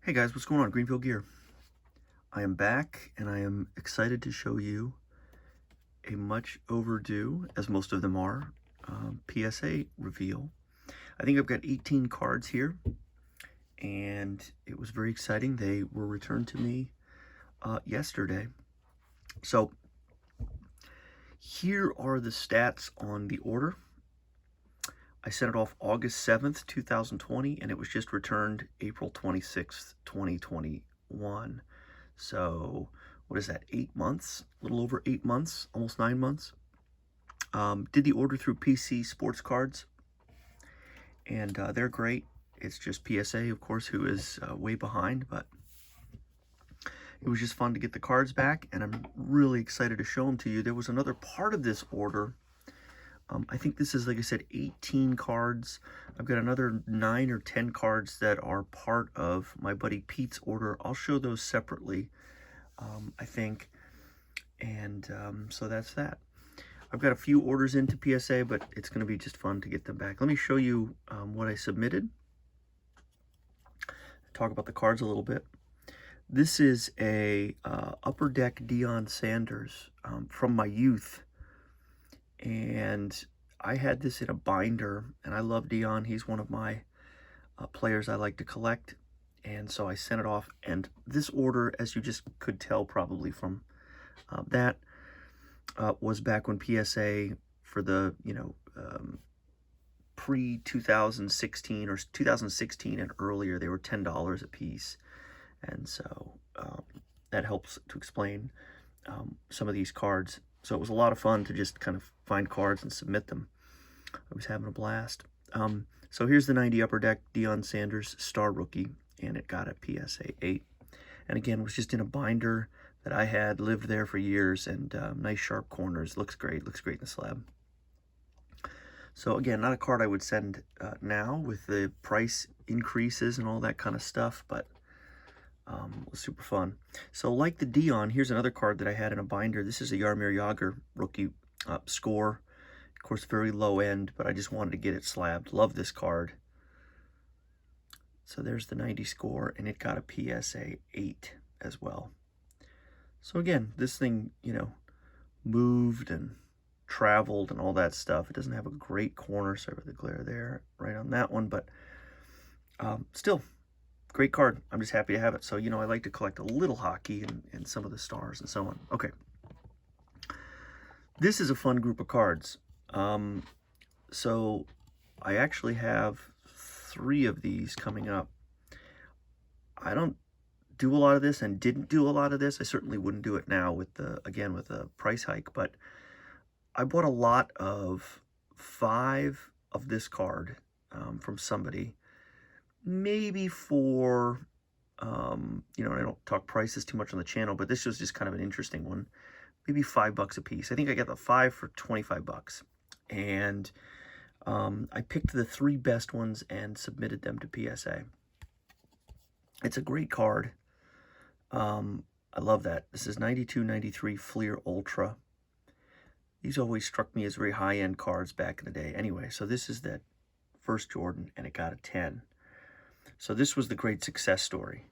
Hey guys, what's going on? Greenfield Gear. I am back and I am excited to show you a much overdue, as most of them are, PSA reveal. I think I've got 18 cards here and it was very exciting. They were returned to me yesterday. So here are the stats on the order. I sent it off August 7th, 2020, and it was just returned April 26th, 2021. So what is that, 8 months? A little over 8 months, almost 9 months. Did the order through PC Sports Cards, and they're great. It's just PSA, of course, who is way behind, but it was just fun to get the cards back, and I'm really excited to show them to you. There was another part of this order. I think this is, like I said, 18 cards. I've got another 9 or 10 cards that are part of my buddy Pete's order. I'll show those separately, I think. And so that's that. I've got a few orders into PSA, but it's going to be just fun to get them back. Let me show you what I submitted. Talk about the cards a little bit. This is a Upper Deck Dion Sanders from my youth. And I had this in a binder, and I love Dion. He's one of my players I like to collect. And so I sent it off. And this order, as you just could tell probably from that, was back when PSA for the, pre-2016 or 2016 and earlier, they were $10 a piece. And so that helps to explain some of these cards. So it was a lot of fun to just kind of find cards and submit them. I was having a blast. So here's the 90 Upper Deck Dion Sanders Star Rookie, and it got a PSA 8. And again, it was just in a binder that I had lived there for years, and nice sharp corners. Looks great in the slab. So again, not a card I would send now with the price increases and all that kind of stuff, but it was super fun. So like the Dion, here's another card that I had in a binder. This is a Jaromir Jagr rookie score. Of course, very low end, but I just wanted to get it slabbed. Love this card. So there's the 90 score, and it got a PSA 8 as well. So again, this thing, moved and traveled and all that stuff. It doesn't have a great corner, sorry about the glare there, right on that one, but still, great card. I'm just happy to have it. So, I like to collect a little hockey and some of the stars and so on. Okay. This is a fun group of cards. So I actually have 3 of these coming up. I don't do a lot of this and didn't do a lot of this. I certainly wouldn't do it now with the price hike, but I bought a lot of 5 of this card from somebody. Maybe for, I don't talk prices too much on the channel, but this was just kind of an interesting one. Maybe $5 a piece. I think I got the 5 for $25. And I picked the 3 best ones and submitted them to PSA. It's a great card. I love that. This is 92-93 Flir Ultra. These always struck me as very high-end cards back in the day. Anyway, so this is that first Jordan, and it got a 10. So this was the great success story,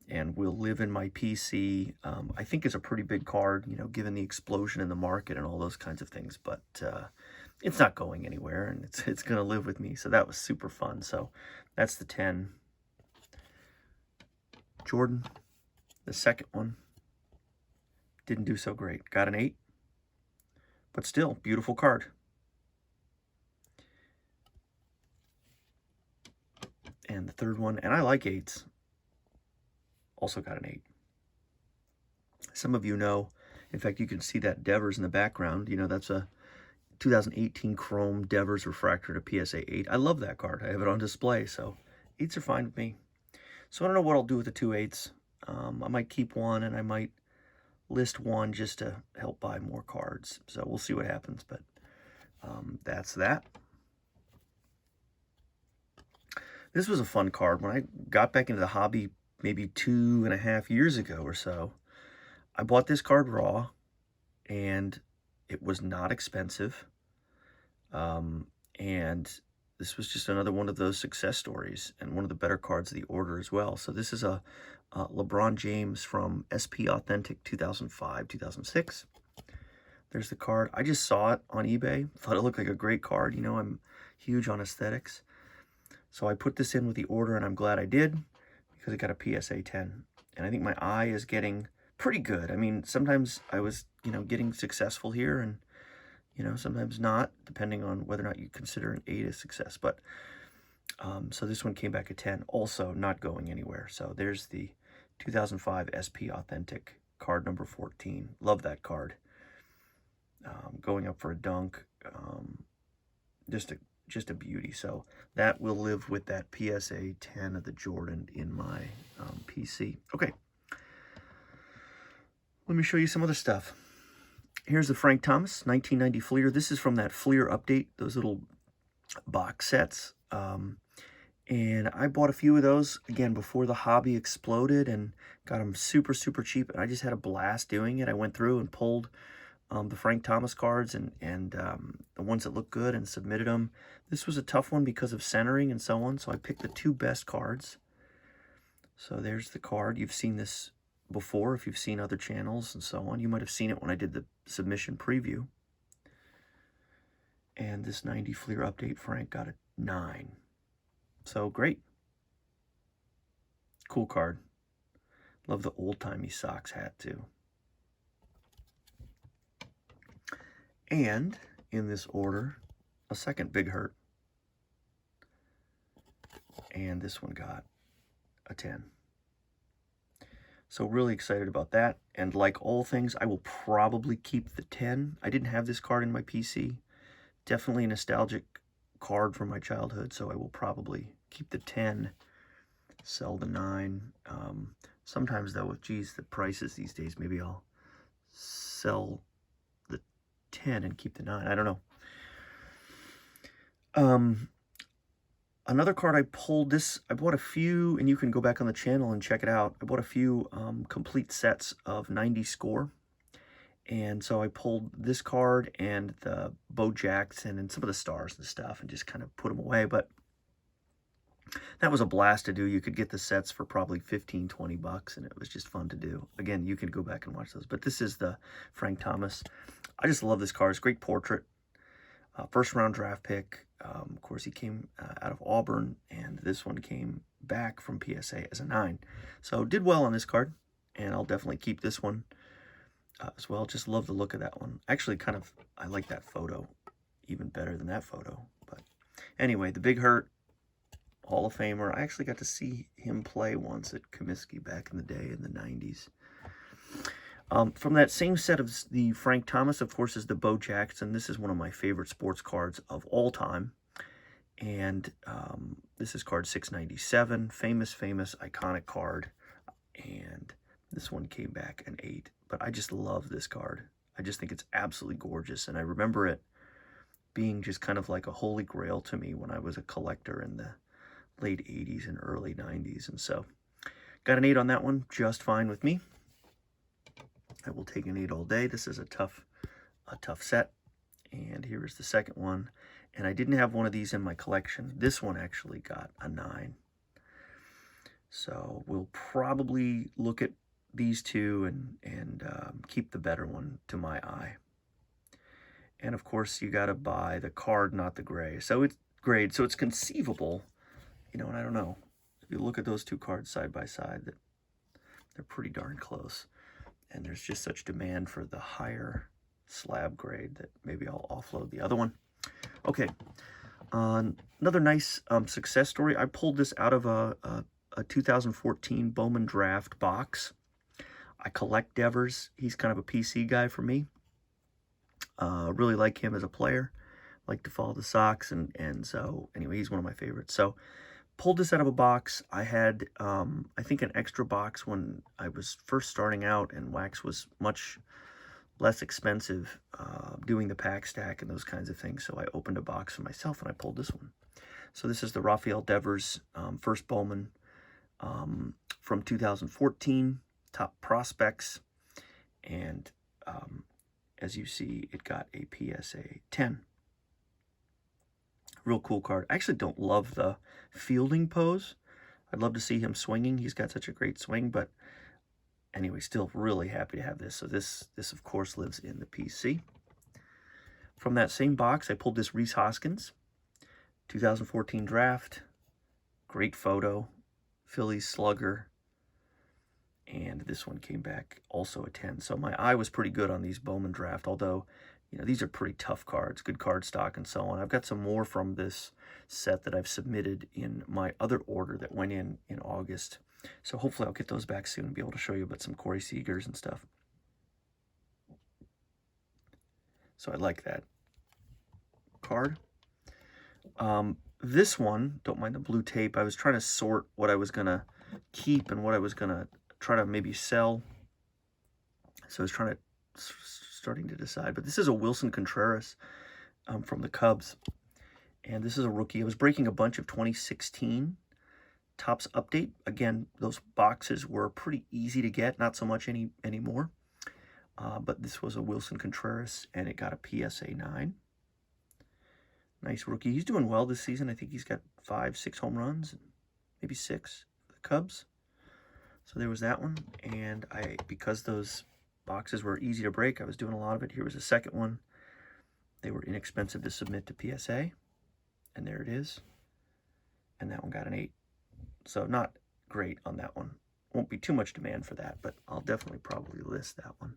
and will live in my PC. I think it's a pretty big card, given the explosion in the market and all those kinds of things, but it's not going anywhere, and it's going to live with me. So that was super fun. So that's the 10. Jordan, the second one, didn't do so great. Got an 8, but still, beautiful card. And the third one, and I like 8s, also got an 8. Some of you know, in fact, you can see that Devers in the background. That's a 2018 Chrome Devers Refractor to PSA 8. I love that card. I have it on display, so 8s are fine with me. So I don't know what I'll do with the 2 8s. I might keep one, and I might list one just to help buy more cards. So we'll see what happens, but that's that. This was a fun card. When I got back into the hobby maybe 2.5 years ago or so, I bought this card raw, and it was not expensive. And this was just another one of those success stories and one of the better cards of the order as well. So this is a LeBron James from SP Authentic 2005, 2006. There's the card. I just saw it on eBay. Thought it looked like a great card. You know, I'm huge on aesthetics. So I put this in with the order, and I'm glad I did because it got a PSA 10. And I think my eye is getting pretty good. I mean, sometimes I was, you know, getting successful here and, you know, sometimes not, depending on whether or not you consider an 8 a success. But, so this one came back a 10, also not going anywhere. So there's the 2005 SP Authentic card number 14. Love that card. Going up for a dunk. Just a beauty. So that will live with that PSA 10 of the Jordan in my PC. Okay. Let me show you some other stuff. Here's the Frank Thomas 1990 Flir. This is from that Flir update, those little box sets. And I bought a few of those, again, before the hobby exploded and got them super, super cheap. And I just had a blast doing it. I went through and pulled the Frank Thomas cards and the ones that look good and submitted them. This was a tough one because of centering and so on. So I picked the 2 best cards. So there's the card. You've seen this before if you've seen other channels and so on. You might have seen it when I did the submission preview. And this 90 Flir update, Frank got a 9. So great. Cool card. Love the old-timey Sox hat too. And in this order, a second big hurt. And this one got a 10. So really excited about that. And like all things, I will probably keep the 10. I didn't have this card in my PC. Definitely a nostalgic card from my childhood, so I will probably keep the 10, sell the 9. Sometimes though, with geez, the prices these days, maybe I'll sell the 10 and keep the 9. I don't know. Another card I pulled, I bought a few, and you can go back on the channel and check it out. I bought a few complete sets of 90 score. And so I pulled this card and the Bo Jackson and some of the stars and stuff and just kind of put them away. But that was a blast to do. You could get the sets for probably 15, 20 bucks, and it was just fun to do. Again, you can go back and watch those. But this is the Frank Thomas. I just love this card. It's a great portrait. First round draft pick. Of course, he came out of Auburn, and this one came back from PSA as a 9. So did well on this card, and I'll definitely keep this one as well. Just love the look of that one. Actually, I like that photo even better than that photo. But anyway, the Big Hurt, Hall of Famer. I actually got to see him play once at Comiskey back in the day in the 90s. From that same set of the Frank Thomas, of course, is the Bo Jackson. This is one of my favorite sports cards of all time. And this is card 697. Famous, iconic card. And this one came back an 8. But I just love this card. I just think it's absolutely gorgeous. And I remember it being just kind of like a holy grail to me when I was a collector in the late 80s and early 90s. And so got an 8 on that one. Just fine with me. I will take an 8 all day. This is a tough set. And here is the second one. And I didn't have one of these in my collection. This one actually got a 9. So we'll probably look at these two and keep the better one to my eye. And of course, you got to buy the card, not the gray. So it's grade. So it's conceivable, you know, and I don't know. If you look at those two cards side by side, that they're pretty darn close. And there's just such demand for the higher slab grade that maybe I'll offload the other one. Okay, another nice success story. I pulled this out of a 2014 Bowman draft box. I collect Devers. He's kind of a PC guy for me. Really like him as a player. Like to follow the Sox, and so anyway, he's one of my favorites. So pulled this out of a box. I had, I think, an extra box when I was first starting out, and wax was much less expensive doing the pack stack and those kinds of things. So I opened a box for myself, and I pulled this one. So this is the Raphael Devers First Bowman from 2014, top prospects. And as you see, it got a PSA 10. real cool card. I actually don't love the fielding pose. I'd love to see him swinging. He's got such a great swing, but anyway, still really happy to have this. So this of course lives in the PC. From that same box, I pulled this Rhys Hoskins, 2014 draft. Great photo, Phillies slugger. And this one came back also a 10. So my eye was pretty good on these Bowman draft, although, you know, these are pretty tough cards, good card stock and so on. I've got some more from this set that I've submitted in my other order that went in August. So hopefully I'll get those back soon and be able to show you about some Corey Seagers and stuff. So I like that card. This one, don't mind the blue tape. I was trying to sort what I was going to keep and what I was going to try to maybe sell. So I was starting to decide. But this is a Wilson Contreras from the Cubs. And this is a rookie. I was breaking a bunch of 2016 Topps Update. Again, those boxes were pretty easy to get. Not so much anymore. But this was a Wilson Contreras, and it got a PSA 9. Nice rookie. He's doing well this season. I think he's got 5, 6 home runs, maybe 6 for the Cubs. So there was that one. And because those boxes were easy to break, I was doing a lot of it. Here was a second one. They were inexpensive to submit to PSA. And there it is. And that one got an 8. So not great on that one. Won't be too much demand for that, but I'll definitely probably list that one.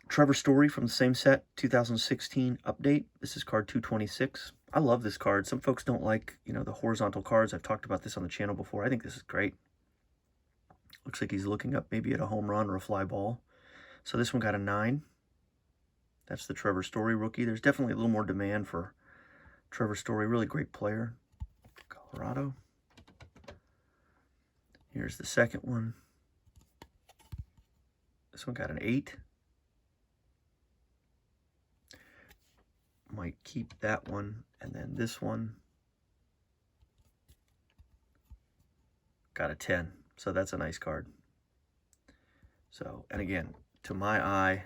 Trevor Story from the same set, 2016 update. This is card 226. I love this card. Some folks don't like, you know, the horizontal cards. I've talked about this on the channel before. I think this is great. Looks like he's looking up maybe at a home run or a fly ball. So this one got a 9. That's the Trevor Story rookie. There's definitely a little more demand for Trevor Story. Really great player. Colorado. Here's the second one. This one got an 8. Might keep that one. And then this one got a 10. So that's a nice card. So, and again, to my eye,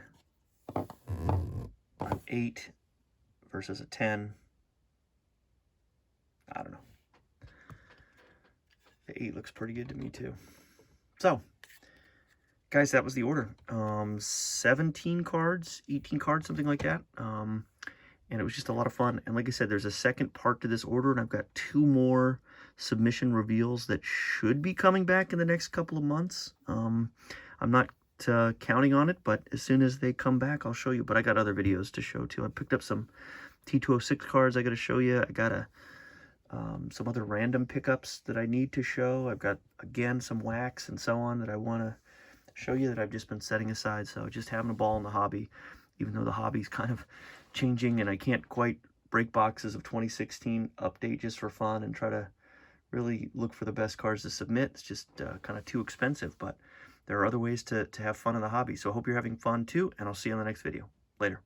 an 8 versus a 10. I don't know. The 8 looks pretty good to me too. So, guys, that was the order. 17 cards, 18 cards, something like that. And it was just a lot of fun. And like I said, there's a second part to this order, and I've got 2 more submission reveals that should be coming back in the next couple of months. I'm not counting on it, but as soon as they come back, I'll show you. But I got other videos to show too. I picked up some T206 cards I got to show you. I got some other random pickups that I need to show. I've got, again, some wax and so on that I want to show you that I've just been setting aside. So just having a ball in the hobby, even though the hobby's kind of changing and I can't quite break boxes of 2016 update just for fun and try to really look for the best cards to submit. It's just kind of too expensive, but there are other ways to have fun in the hobby. So I hope you're having fun too, and I'll see you on the next video. Later.